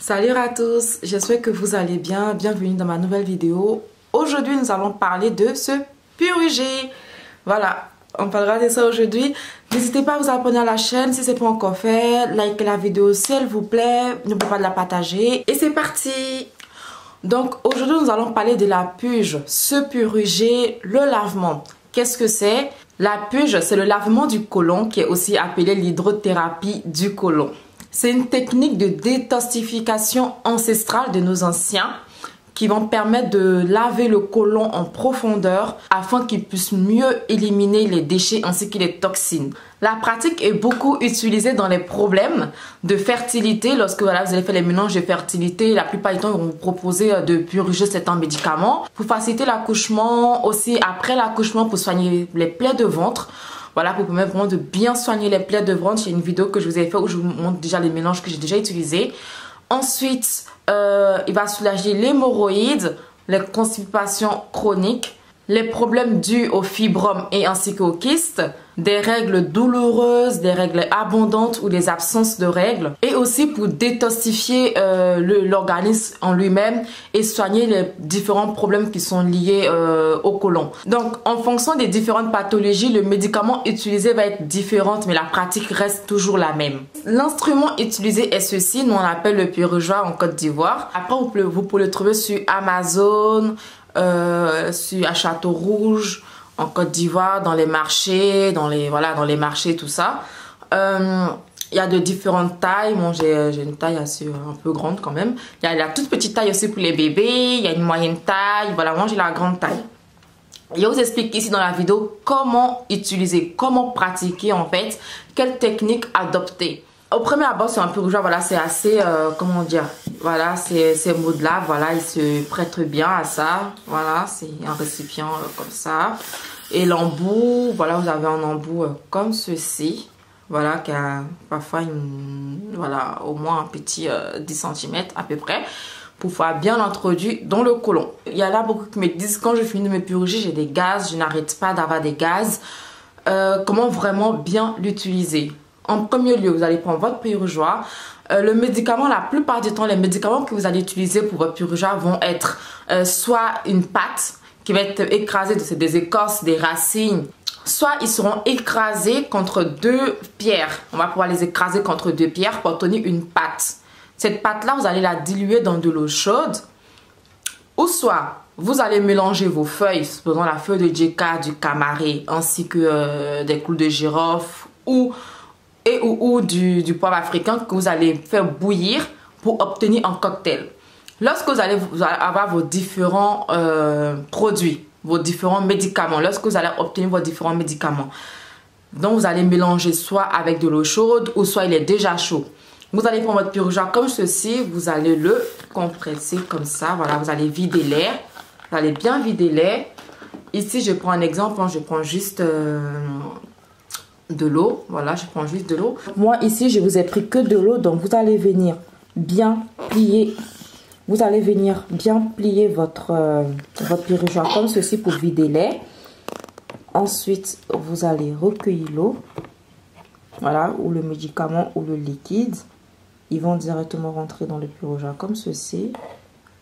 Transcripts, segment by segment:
Salut à tous, j'espère que vous allez bien, bienvenue dans ma nouvelle vidéo. Aujourd'hui nous allons parler de se purger. Voilà, on parlera de ça aujourd'hui. N'hésitez pas à vous abonner à la chaîne si ce n'est pas encore fait. Likez la vidéo s'il vous plaît, n'oubliez pas de la partager. Et c'est parti. Donc aujourd'hui nous allons parler de la purge, se purger, le lavement. Qu'est-ce que c'est? La purge, c'est le lavement du côlon qui est aussi appelé l'hydrothérapie du côlon. C'est une technique de détoxification ancestrale de nos anciens qui vont permettre de laver le côlon en profondeur afin qu'il puisse mieux éliminer les déchets ainsi que les toxines. La pratique est beaucoup utilisée dans les problèmes de fertilité. Lorsque vous allez faire les mélanges de fertilité, la plupart du temps, ils vont vous proposer de purger certains médicaments pour faciliter l'accouchement, aussi après l'accouchement pour soigner les plaies de ventre. Voilà, pour permettre vraiment de bien soigner les plaies de ventre. J'ai une vidéo que je vous ai fait où je vous montre déjà les mélanges que j'ai déjà utilisés. Ensuite, il va soulager l'hémorroïde, les constipations chroniques, les problèmes dus au fibrome et ainsi qu'aux kystes, des règles douloureuses, des règles abondantes ou des absences de règles, et aussi pour détoxifier l'organisme en lui-même et soigner les différents problèmes qui sont liés au côlon. Donc en fonction des différentes pathologies, le médicament utilisé va être différent, mais la pratique reste toujours la même. L'instrument utilisé est ceci, nous on l'appelle le purgeoir en Côte d'Ivoire. Après vous pouvez le trouver sur Amazon, à Château-Rouge, en Côte d'Ivoire, dans les marchés, dans les marchés, tout ça. Il y a de différentes tailles. Bon, j'ai une taille assez un peu grande quand même. Il y a la toute petite taille aussi pour les bébés. Il y a une moyenne taille. Voilà, moi j'ai la grande taille. Je vous explique ici dans la vidéo comment utiliser, comment pratiquer en fait, quelle technique adopter. Au premier abord, c'est un purgeoir, voilà, c'est assez, comment dire, voilà, ces mots-là, voilà, ils se prêtent bien à ça, voilà, c'est un récipient comme ça. Et l'embout, voilà, vous avez un embout comme ceci, voilà, qui a parfois, voilà, au moins un petit 10 cm à peu près, pour pouvoir bien l'introduire dans le côlon. Il y a là beaucoup qui me disent, quand je finis de me purger, j'ai des gaz, je n'arrête pas d'avoir des gaz. Comment vraiment bien l'utiliser? En premier lieu, vous allez prendre votre purgeoir. Le médicament, la plupart du temps, les médicaments que vous allez utiliser pour votre purgeoir vont être soit une pâte qui va être écrasée, c'est des écorces, des racines. Soit ils seront écrasés contre deux pierres. On va pouvoir les écraser contre deux pierres pour obtenir une pâte. Cette pâte-là, vous allez la diluer dans de l'eau chaude. Ou soit, vous allez mélanger vos feuilles, supposons la feuille de djeka, du camaré, ainsi que des clous de girofle ou du poivre africain que vous allez faire bouillir pour obtenir un cocktail. Lorsque vous allez avoir vos différents produits, vos différents médicaments, lorsque vous allez obtenir vos différents médicaments, donc vous allez mélanger soit avec de l'eau chaude ou soit il est déjà chaud. Vous allez prendre votre purgeoir comme ceci, vous allez le compresser comme ça, voilà, vous allez vider l'air, vous allez bien vider l'air. Ici, je prends un exemple, je prends juste de l'eau, voilà, je prends juste de l'eau. Moi ici je vous ai pris que de l'eau, donc vous allez venir bien plier, votre purgeoir comme ceci pour vider l'air. Ensuite vous allez recueillir l'eau, voilà, ou le médicament ou le liquide, ils vont directement rentrer dans le purgeoir comme ceci,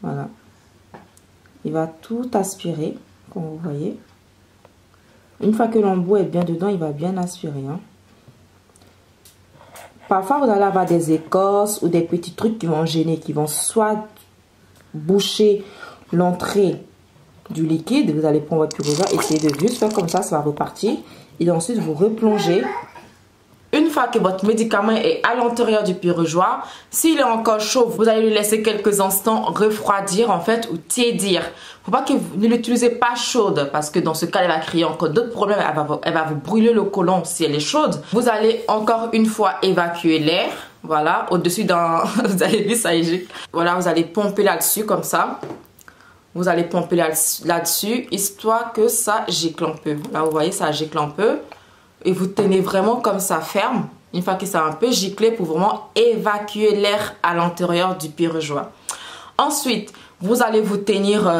voilà, il va tout aspirer comme vous voyez. Une fois que l'embout est bien dedans, il va bien aspirer. Hein. Parfois, vous allez avoir des écorces ou des petits trucs qui vont gêner, qui vont soit boucher l'entrée du liquide. Vous allez prendre votre purgeoir, essayez de juste faire comme ça va repartir. Et ensuite, vous replongez. Une fois que votre médicament est à l'intérieur du purgeoir, s'il est encore chaud, vous allez le laisser quelques instants refroidir en fait ou tiédir. Faut pas que vous ne l'utilisez pas chaude parce que dans ce cas, elle va créer encore d'autres problèmes. Elle va vous brûler le côlon si elle est chaude. Vous allez encore une fois évacuer l'air. Voilà, au-dessus d'un... vous avez vu ça, voilà, vous allez pomper là-dessus comme ça. Vous allez pomper là-dessus histoire que ça gicle un peu. Là, vous voyez, ça gicle un peu. Et vous tenez vraiment comme ça ferme, une fois que ça a un peu giclé pour vraiment évacuer l'air à l'intérieur du purgeoir. Ensuite, vous allez vous tenir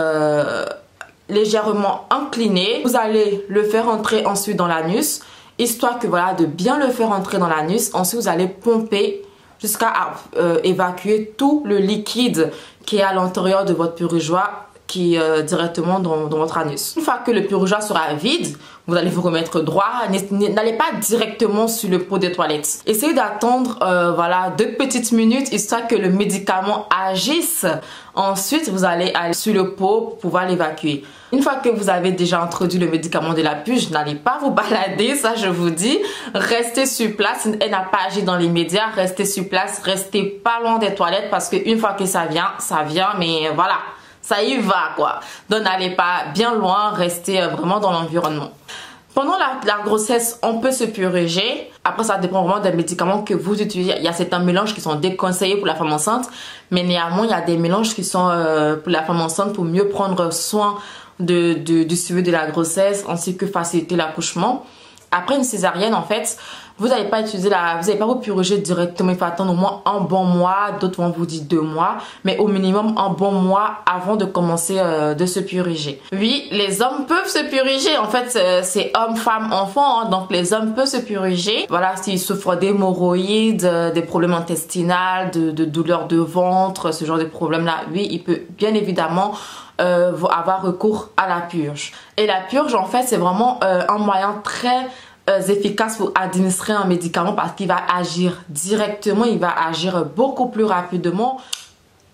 légèrement incliné. Vous allez le faire entrer ensuite dans l'anus, histoire que voilà, de bien le faire entrer dans l'anus. Ensuite, vous allez pomper jusqu'à évacuer tout le liquide qui est à l'intérieur de votre purgeoir, qui est directement dans votre anus. Une fois que le purgeoir sera vide, vous allez vous remettre droit. N'allez pas directement sur le pot des toilettes. Essayez d'attendre voilà 2 petites minutes histoire que le médicament agisse. Ensuite, vous allez aller sur le pot pour pouvoir l'évacuer. Une fois que vous avez déjà introduit le médicament de la purge, n'allez pas vous balader, ça je vous dis. Restez sur place. Elle n'a pas agi dans l'immédiat. Restez sur place. Restez pas loin des toilettes parce qu'une fois que ça vient, mais voilà. Ça y va quoi. Donc n'allez pas bien loin, restez vraiment dans l'environnement. Pendant la grossesse, on peut se purger. Après, ça dépend vraiment des médicaments que vous utilisez. Il y a certains mélanges qui sont déconseillés pour la femme enceinte. Mais néanmoins, il y a des mélanges qui sont pour la femme enceinte pour mieux prendre soin du suivi de la grossesse ainsi que faciliter l'accouchement. Après une césarienne, en fait, vous n'allez pas vous purger directement. Il faut attendre au moins un bon mois. D'autres vont vous dire 2 mois. Mais au minimum, un bon mois avant de commencer de se purger. Oui, les hommes peuvent se purger. En fait, c'est homme, femme, enfant. Hein, donc, les hommes peuvent se purger. Voilà, s'ils souffrent d'hémorroïdes, des problèmes intestinaux, de douleurs de ventre, ce genre de problèmes-là. Oui, il peut bien évidemment avoir recours à la purge. Et la purge, en fait, c'est vraiment un moyen très efficace pour administrer un médicament parce qu'il va agir directement, il va agir beaucoup plus rapidement.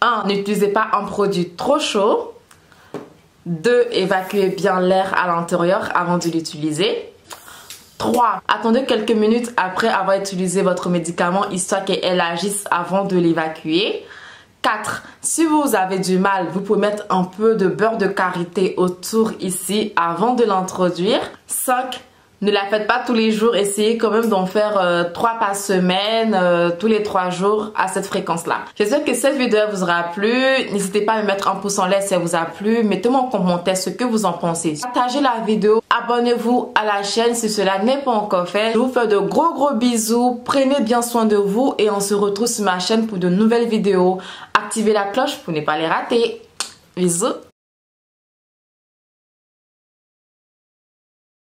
1. N'utilisez pas un produit trop chaud. 2. Évacuez bien l'air à l'intérieur avant de l'utiliser. 3. Attendez quelques minutes après avoir utilisé votre médicament histoire qu'elle agisse avant de l'évacuer. 4. Si vous avez du mal, vous pouvez mettre un peu de beurre de karité autour ici avant de l'introduire. 5. Ne la faites pas tous les jours, essayez quand même d'en faire 3 par semaine, tous les 3 jours à cette fréquence-là. J'espère que cette vidéo vous aura plu. N'hésitez pas à me mettre un pouce en l'air si elle vous a plu. Mettez-moi en commentaire ce que vous en pensez. Partagez la vidéo, abonnez-vous à la chaîne si cela n'est pas encore fait. Je vous fais de gros bisous, prenez bien soin de vous et on se retrouve sur ma chaîne pour de nouvelles vidéos. Activez la cloche pour ne pas les rater. Bisous.